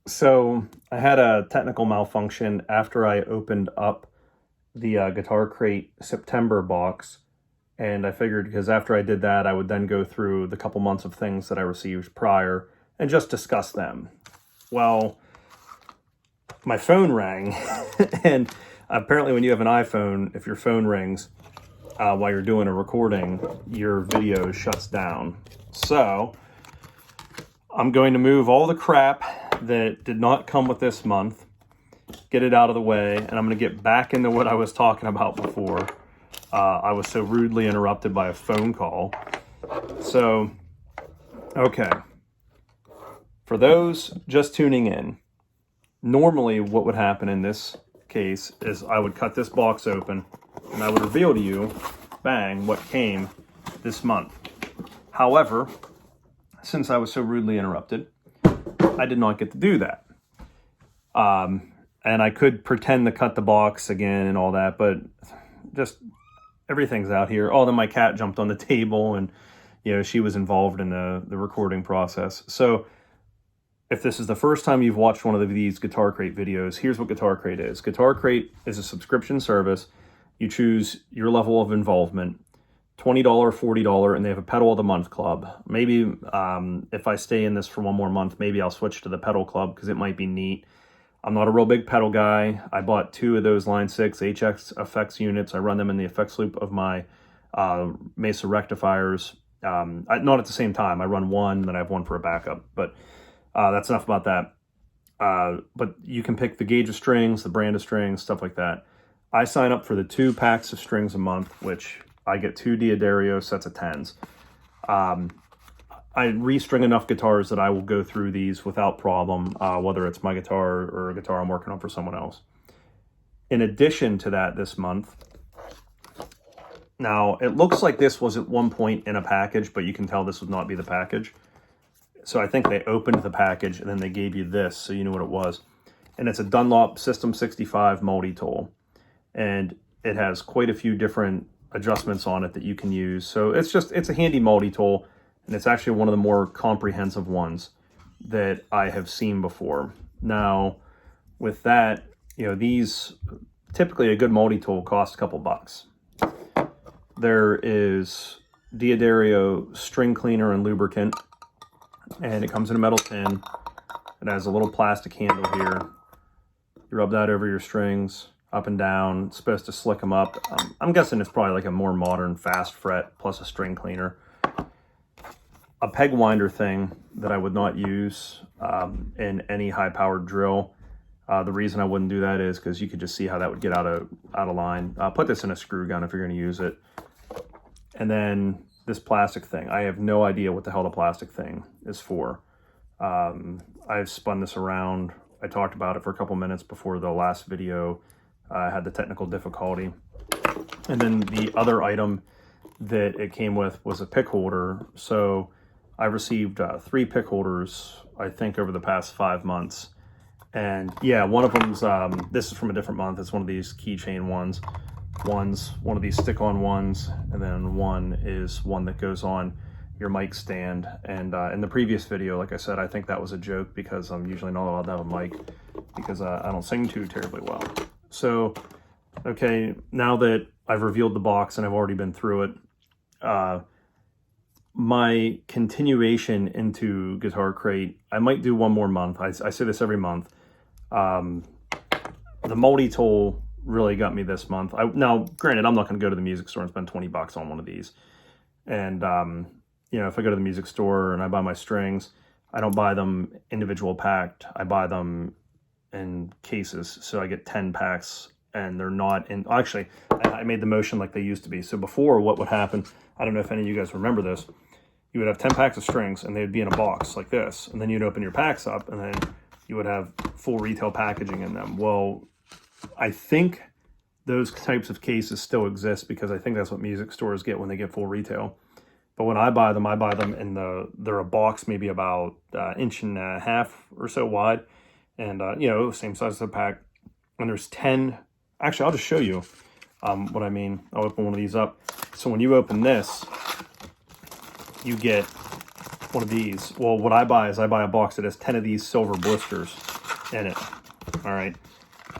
So I had a technical malfunction after I opened up the guitarcrate September box. And I figured because after I did that, I would then go through the couple months of things that I received prior and just discuss them. Well, my phone rang. And apparently when you have an iPhone, if your phone rings while you're doing a recording, your video shuts down. So I'm going to move all the crap that did not come with this month, get it out of the way, and I'm going to get back into what I was talking about before. I was so rudely interrupted by a phone call. So, okay. For those just tuning in, normally what would happen in this case is I would cut this box open and I would reveal to you, bang, what came this month. However, since I was so rudely interrupted, I did not get to do that. And I could pretend to cut the box again and all that, but just everything's out here. Oh, then my cat jumped on the table and, you know, she was involved in the recording process. So if this is the first time you've watched one of these guitarcrate videos, here's what guitarcrate is. Guitarcrate is a subscription service. You choose your level of involvement. $20, $40, and they have a pedal of the month club. Maybe if I stay in this for one more month, maybe I'll switch to the pedal club because it might be neat. I'm not a real big pedal guy. I bought 2 of those Line 6 HX effects units. I run them in the effects loop of my Mesa rectifiers. Not at the same time. I run one, then I have one for a backup. But that's enough about that. But you can pick the gauge of strings, the brand of strings, stuff like that. I sign up for the 2 packs of strings a month, which I get 2 Daddario sets of 10s. I restring enough guitars that I will go through these without problem, whether it's my guitar or a guitar I'm working on for someone else. In addition to that this month, now it looks like this was at one point in a package, but you can tell this would not be the package. So I think they opened the package and then they gave you this so you knew what it was. And it's a Dunlop System 65 multi-tool. And it has quite a few different adjustments on it that you can use. So it's a handy multi-tool, and it's actually one of the more comprehensive ones that I have seen before. Now, with that, you know, these, typically a good multi-tool costs a couple bucks. There is Daddario string cleaner and lubricant, and it comes in a metal tin. It has a little plastic handle here. You rub that over your strings, up and down. It's supposed to slick them up. I'm guessing it's probably like a more modern fast fret plus a string cleaner. A peg winder thing that I would not use in any high-powered drill. The reason I wouldn't do that is because you could just see how that would get out of line. Put this in a screw gun if you're going to use it. And then this plastic thing. I have no idea what the hell the plastic thing is for. I've spun this around. I talked about it for a couple minutes before the last video. I had the technical difficulty. And then the other item that it came with was a pick holder. So I received 3 pick holders, I think, over the past 5 months. And yeah, one of them's, this is from a different month. It's one of these keychain ones. One's one of these stick-on ones, and then one is one that goes on your mic stand. And in the previous video, like I said, I think that was a joke because I'm usually not allowed to have a mic because I don't sing too terribly well. So, okay, now that I've revealed the box and I've already been through it, my continuation into Guitarcrate, I might do one more month. I say this every month. The multi-tool really got me this month. Now, granted, I'm not going to go to the music store and spend 20 bucks on one of these. And, you know, if I go to the music store and I buy my strings, I don't buy them individual packed. I buy them in cases. So I get 10 packs and they're not in, actually, I made the motion like they used to be. So before, what would happen, I don't know if any of you guys remember this, you would have 10 packs of strings and they'd be in a box like this. And then you'd open your packs up and then you would have full retail packaging in them. Well, I think those types of cases still exist because I think that's what music stores get when they get full retail. But when I buy them in they're a box maybe about 1.5 inches or so wide. And, you know, same size as a pack. And there's 10, actually, I'll just show you what I mean. I'll open one of these up. So when you open this, you get one of these. Well, what I buy is I buy a box that has 10 of these silver blisters. in it. All right.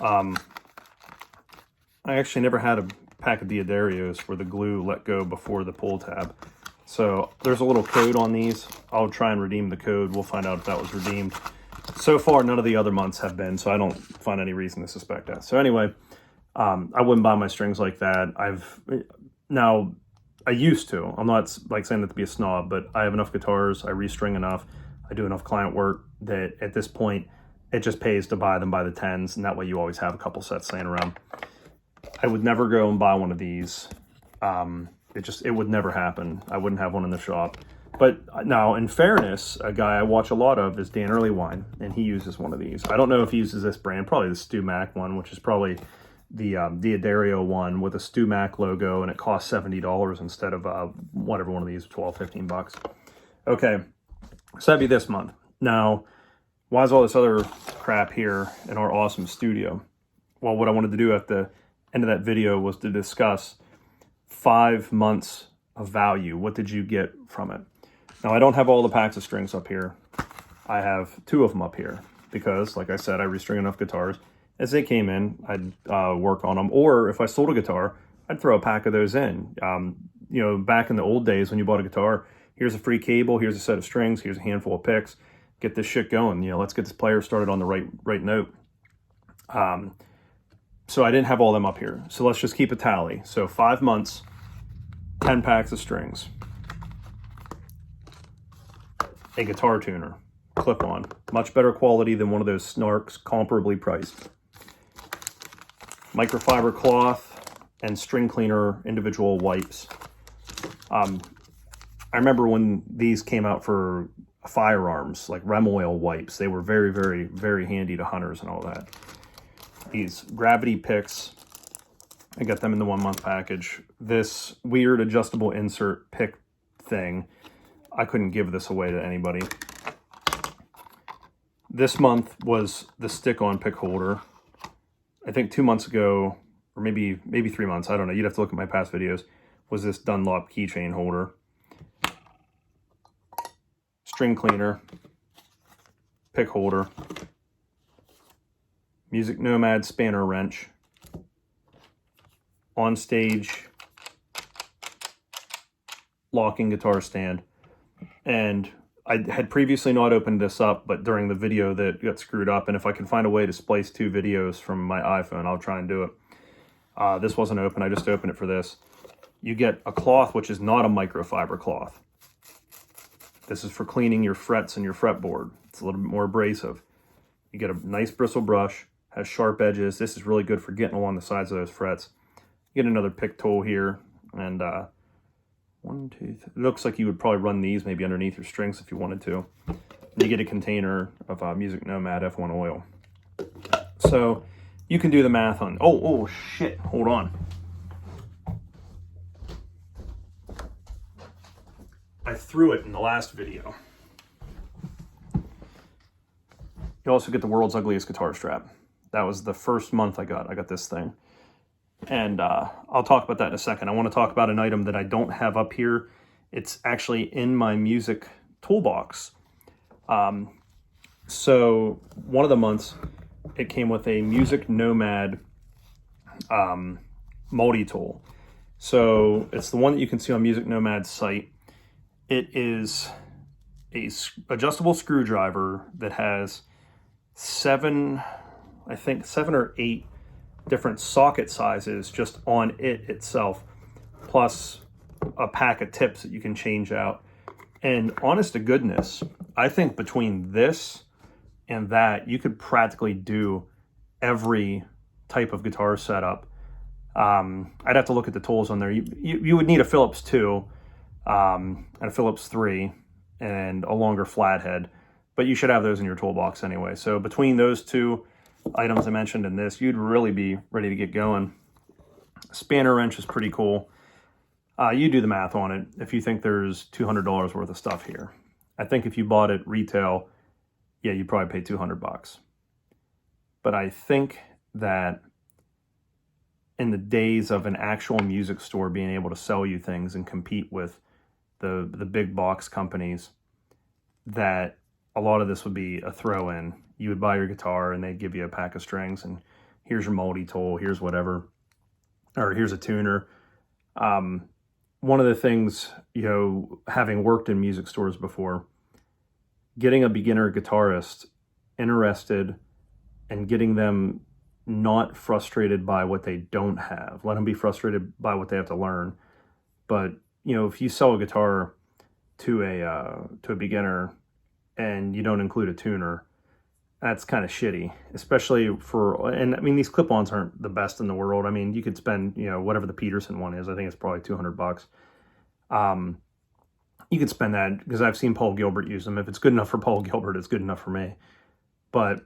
I actually never had a pack of Daddarios where the glue let go before the pull tab. So there's a little code on these. I'll try and redeem the code. We'll find out if that was redeemed. So far, none of the other months have been, so I don't find any reason to suspect that. So anyway, I wouldn't buy my strings like that. I used to. I'm not like saying that to be a snob, but I have enough guitars. I restring enough. I do enough client work that at this point, it just pays to buy them by the tens, and that way you always have a couple sets laying around. I would never go and buy one of these. It would never happen. I wouldn't have one in the shop. But now, in fairness, a guy I watch a lot of is Dan Earlywine, and he uses one of these. I don't know if he uses this brand, probably the Stu Mac one, which is probably the Daddario one with a Stu Mac logo, and it costs $70 instead of whatever one of these, 12, 15 bucks. Okay, so that'd be this month. Now, why is all this other crap here in our awesome studio? Well, what I wanted to do at the end of that video was to discuss 5 months of value. What did you get from it? Now, I don't have all the packs of strings up here. I have 2 of them up here because, like I said, I restring enough guitars. As they came in, I'd work on them. Or if I sold a guitar, I'd throw a pack of those in. You know, back in the old days when you bought a guitar, here's a free cable, here's a set of strings, here's a handful of picks. Get this shit going. You know, let's get this player started on the right note. So I didn't have all them up here. So let's just keep a tally. So 5 months, 10 packs of strings. A guitar tuner, clip-on. Much better quality than one of those Snarks, comparably priced. Microfiber cloth and string cleaner individual wipes. I remember when these came out for firearms, like Rem oil wipes. They were very, very, very handy to hunters and all that. These gravity picks, I got them in the 1 month package. This weird adjustable insert pick thing, I couldn't give this away to anybody. This month was the stick-on pick holder. I think 2 months ago, or maybe 3 months, I don't know, you'd have to look at my past videos, was this Dunlop keychain holder. String cleaner, pick holder, Music Nomad spanner wrench, on stage locking guitar stand. And I had previously not opened this up, but during the video that got screwed up, and if I can find a way to splice 2 videos from my iPhone, I'll try and do it. This wasn't open, I just opened it for this. You get a cloth which is not a microfiber cloth. This is for cleaning your frets and your fretboard. It's a little bit more abrasive. You get a nice bristle brush, has sharp edges. This is really good for getting along the sides of those frets. You get another pick tool here, and 1, 2, 3. It looks like you would probably run these maybe underneath your strings if you wanted to. And you get a container of Music Nomad F1 oil. So you can do the math on, oh shit, hold on. I threw it in the last video. You also get the world's ugliest guitar strap. That was the first month I got this thing. And I'll talk about that in a second. I want to talk about an item that I don't have up here. It's actually in my music toolbox. So one of the months, it came with a Music Nomad multi-tool. So it's the one that you can see on Music Nomad's site. It is a adjustable screwdriver that has 7 or 8 different socket sizes just on it itself, plus a pack of tips that you can change out. And honest to goodness, I think between this and that, you could practically do every type of guitar setup. I'd have to look at the tools on there. You would need a Phillips 2 and a Phillips 3 and a longer flathead, but you should have those in your toolbox anyway. So between those 2 items I mentioned in this, you'd really be ready to get going. Spanner wrench is pretty cool. You do the math on it if you think there's $200 worth of stuff here. I think if you bought it retail, yeah, you'd probably pay 200 bucks. But I think that in the days of an actual music store being able to sell you things and compete with the big box companies, that a lot of this would be a throw-in. You would buy your guitar and they'd give you a pack of strings and here's your multi-tool, here's whatever, or here's a tuner. One of the things, you know, having worked in music stores before, getting a beginner guitarist interested and getting them not frustrated by what they don't have. Let them be frustrated by what they have to learn. But, you know, if you sell a guitar to a beginner and you don't include a tuner, that's kind of shitty, especially for, and I mean, these clip-ons aren't the best in the world. I mean, you could spend, you know, whatever the Peterson one is, I think it's probably $200. You could spend that, because I've seen Paul Gilbert use them. If it's good enough for Paul Gilbert, it's good enough for me. But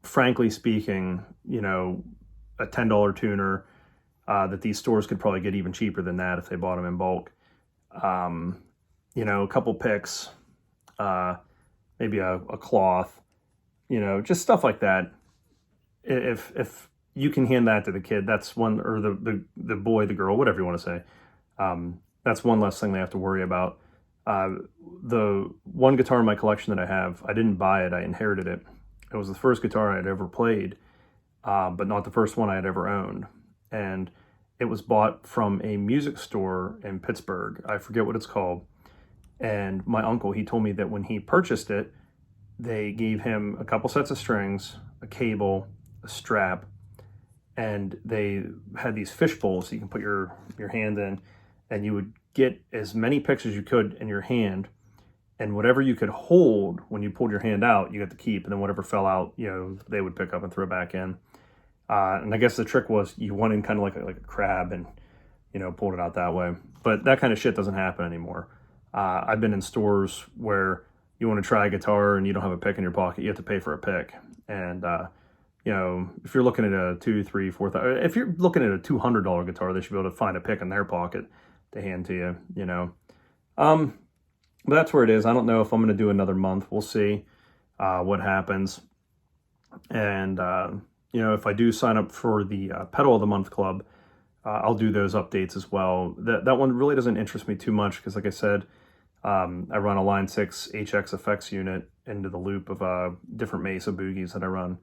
frankly speaking, you know, a $10 tuner that these stores could probably get even cheaper than that if they bought them in bulk. You know, a couple picks, maybe a cloth, you know, just stuff like that. If you can hand that to the kid, that's one, or the boy, the girl, whatever you want to say, that's one less thing they have to worry about. The one guitar in my collection that I have, I didn't buy it, I inherited it. It was the first guitar I had ever played, but not the first one I had ever owned. And it was bought from a music store in Pittsburgh. I forget what it's called. And my uncle, he told me that when he purchased it, they gave him a couple sets of strings, a cable, a strap, and they had these fish bowls so you can put your hand in, and you would get as many picks as you could in your hand, and whatever you could hold when you pulled your hand out, you got to keep, and then whatever fell out, you know, they would pick up and throw back in. And I guess the trick was you went in kind of like a crab and, you know, pulled it out that way. But that kind of shit doesn't happen anymore. I've been in stores where you want to try a guitar and you don't have a pick in your pocket, you have to pay for a pick. And, you know, if you're looking at a $2,000, $3,000, $4,000, if you're looking at a $200 guitar, they should be able to find a pick in their pocket to hand to you, you know. But that's where it is. I don't know if I'm going to do another month. We'll see what happens. And, you know, if I do sign up for the Pedal of the Month Club, I'll do those updates as well. That one really doesn't interest me too much because, like I said, I run a Line 6 HX effects unit into the loop of different Mesa boogies that I run.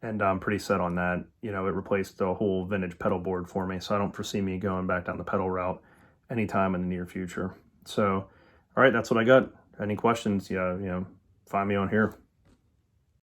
And I'm pretty set on that. You know, it replaced the whole vintage pedal board for me, so I don't foresee me going back down the pedal route anytime in the near future. So, all right, that's what I got. Any questions, yeah, you know, find me on here.